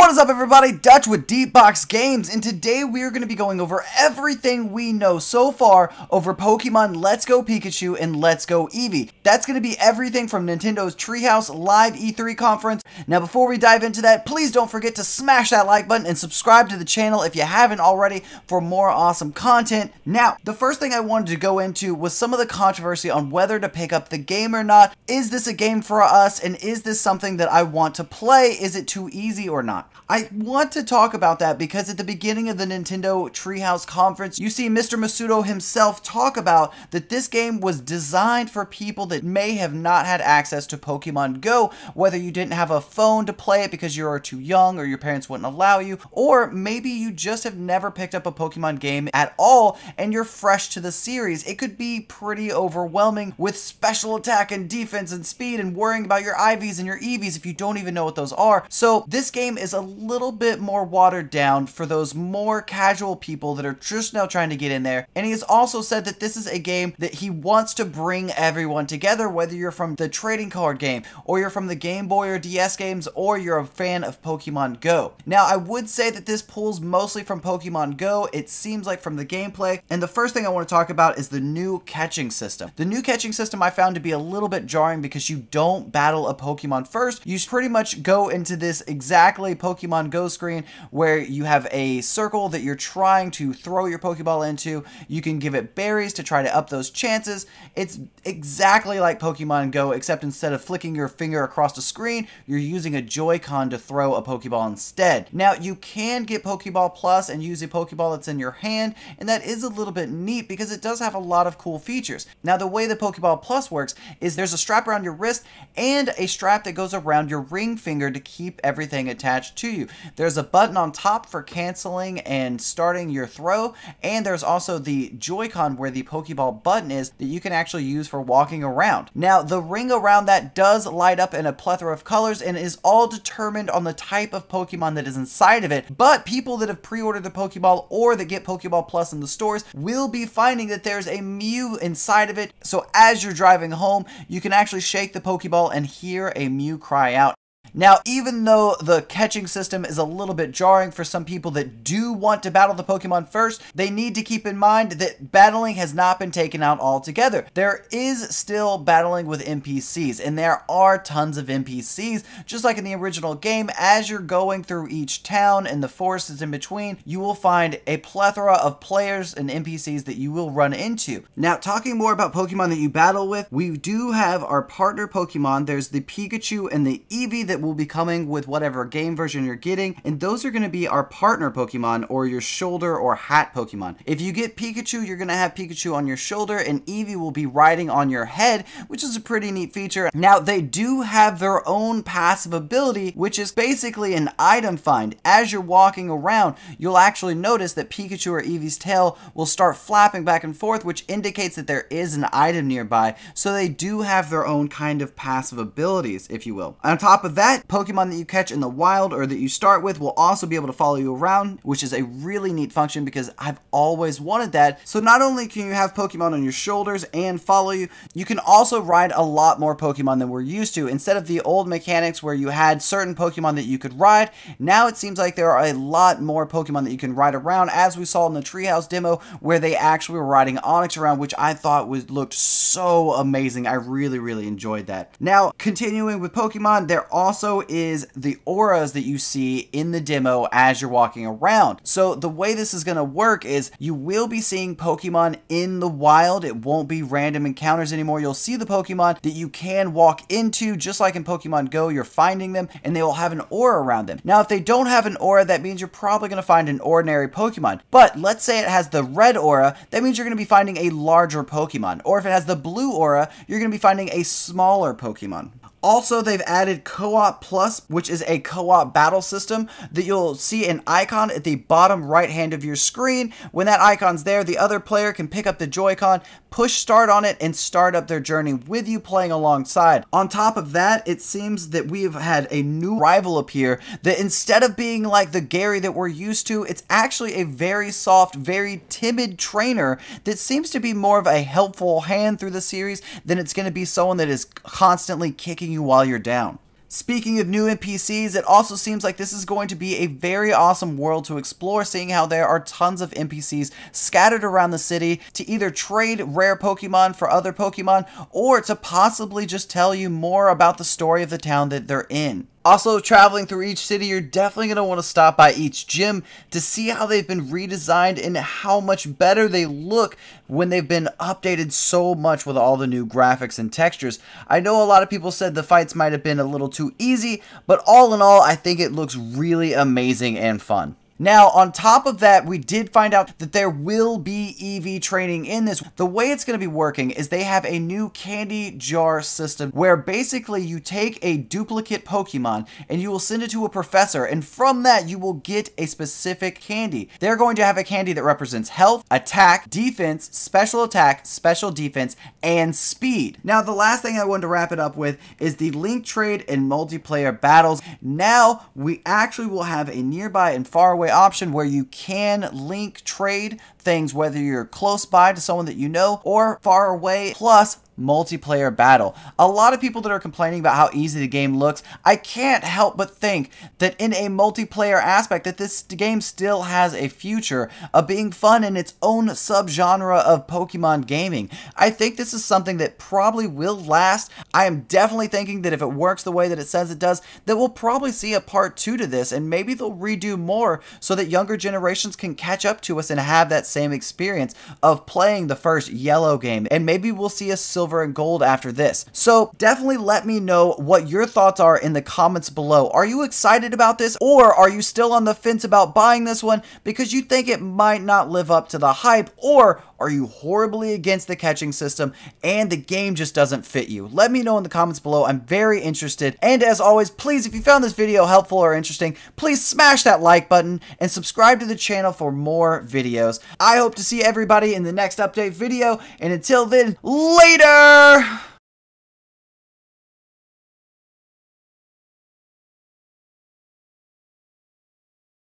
What is up, everybody? Dutch with Deep Box Games, and today we are going to be going over everything we know so far over Pokemon Let's Go Pikachu and Let's Go Eevee. That's going to be everything from Nintendo's Treehouse Live E3 conference. Now, before we dive into that, please don't forget to smash that like button and subscribe to the channel if you haven't already for more awesome content. Now, the first thing I wanted to go into was some of the controversy on whether to pick up the game or not. Is this a game for us, and is this something that I want to play? Is it too easy or not? I want to talk about that because at the beginning of the Nintendo Treehouse conference, you see Mr. Masudo himself talk about that this game was designed for people that may have not had access to Pokemon Go, whether you didn't have a phone to play it because you are too young or your parents wouldn't allow you, or maybe you just have never picked up a Pokemon game at all and you're fresh to the series. It could be pretty overwhelming with special attack and defense and speed and worrying about your IVs and your EVs if you don't even know what those are. So this game is a little bit more watered down for those more casual people that are just now trying to get in there. And he has also said that this is a game that he wants to bring everyone together, whether you're from the trading card game or you're from the Game Boy or DS games or you're a fan of Pokemon Go. Now, I would say that this pulls mostly from Pokemon Go, it seems like, from the gameplay. And the first thing I want to talk about is the new catching system. The new catching system I found to be a little bit jarring because you don't battle a Pokemon first. You pretty much go into this exactly Pokemon Go screen where you have a circle that you're trying to throw your Pokeball into. You can give it berries to try to up those chances. It's exactly like Pokemon Go, except instead of flicking your finger across the screen, you're using a Joy-Con to throw a Pokeball instead. Now, you can get Pokeball Plus and use a Pokeball that's in your hand, and that is a little bit neat because it does have a lot of cool features. Now, the way the Pokeball Plus works is there's a strap around your wrist and a strap that goes around your ring finger to keep everything attached to you. There's a button on top for canceling and starting your throw, and there's also the Joy-Con where the Pokeball button is that you can actually use for walking around. Now, the ring around that does light up in a plethora of colors and is all determined on the type of Pokemon that is inside of it, but people that have pre-ordered the Pokeball or that get Pokeball Plus in the stores will be finding that there's a Mew inside of it, so as you're driving home, you can actually shake the Pokeball and hear a Mew cry out. Now, even though the catching system is a little bit jarring for some people that do want to battle the Pokemon first, they need to keep in mind that battling has not been taken out altogether. There is still battling with NPCs, and there are tons of NPCs. Just like in the original game, as you're going through each town and the forests in between, you will find a plethora of players and NPCs that you will run into. Now, talking more about Pokemon that you battle with, we do have our partner Pokemon. There's the Pikachu and the Eevee that will be coming with whatever game version you're getting, and those are going to be our partner Pokemon or your shoulder or hat Pokemon. If you get Pikachu, you're going to have Pikachu on your shoulder and Eevee will be riding on your head, which is a pretty neat feature. Now, they do have their own passive ability, which is basically an item find. As you're walking around, you'll actually notice that Pikachu or Eevee's tail will start flapping back and forth, which indicates that there is an item nearby. So they do have their own kind of passive abilities, if you will. On top of that, Pokemon that you catch in the wild or that you start with will also be able to follow you around, which is a really neat function because I've always wanted that. So not only can you have Pokemon on your shoulders and follow you, you can also ride a lot more Pokemon than we're used to. Instead of the old mechanics where you had certain Pokemon that you could ride, now it seems like there are a lot more Pokemon that you can ride around, as we saw in the Treehouse demo where they actually were riding Onix around, which I thought looked so amazing. I really enjoyed that. Now, continuing with Pokemon, there also is the auras that you see in the demo as you're walking around. So the way this is going to work is you will be seeing Pokemon in the wild. It won't be random encounters anymore. You'll see the Pokemon that you can walk into, just like in Pokemon Go. You're finding them and they will have an aura around them. Now, if they don't have an aura, that means you're probably going to find an ordinary Pokemon. But let's say it has the red aura, that means you're going to be finding a larger Pokemon. Or if it has the blue aura, you're going to be finding a smaller Pokemon. Also, they've added Co-op Plus, which is a co-op battle system that you'll see an icon at the bottom right hand of your screen. When that icon's there, the other player can pick up the Joy-Con, push start on it, and start up their journey with you playing alongside. On top of that, it seems that we've had a new rival appear that instead of being like the Gary that we're used to, it's actually a very soft, very timid trainer that seems to be more of a helpful hand through the series than it's going to be someone that is constantly kicking you while you're down. Speaking of new NPCs, it also seems like this is going to be a very awesome world to explore, seeing how there are tons of NPCs scattered around the city to either trade rare Pokemon for other Pokemon, or to possibly just tell you more about the story of the town that they're in. Also, traveling through each city, you're definitely going to want to stop by each gym to see how they've been redesigned and how much better they look when they've been updated so much with all the new graphics and textures. I know a lot of people said the fights might have been a little too easy, but all in all, I think it looks really amazing and fun. Now, on top of that, we did find out that there will be Eevee training in this. The way it's going to be working is they have a new candy jar system where basically you take a duplicate Pokemon and you will send it to a professor, and from that you will get a specific candy. They're going to have a candy that represents health, attack, defense, special attack, special defense, and speed. Now, the last thing I wanted to wrap it up with is the link trade and multiplayer battles. Now, we actually will have a nearby and far away option where you can link trade things, whether you're close by to someone that you know or far away, plus multiplayer battle. A lot of people that are complaining about how easy the game looks, I can't help but think that in a multiplayer aspect that this game still has a future of being fun in its own subgenre of Pokemon gaming. I think this is something that probably will last. I am definitely thinking that if it works the way that it says it does, that we'll probably see a part 2 to this, and maybe they'll redo more so that younger generations can catch up to us and have that same experience of playing the first yellow game, and maybe we'll see a silver and gold after this. So definitely let me know what your thoughts are in the comments below. Are you excited about this, or are you still on the fence about buying this one because you think it might not live up to the hype, or are you horribly against the catching system and the game just doesn't fit you? Let me know in the comments below. I'm very interested. And as always, please, if you found this video helpful or interesting, please smash that like button and subscribe to the channel for more videos. I hope to see everybody in the next update video, and until then, later!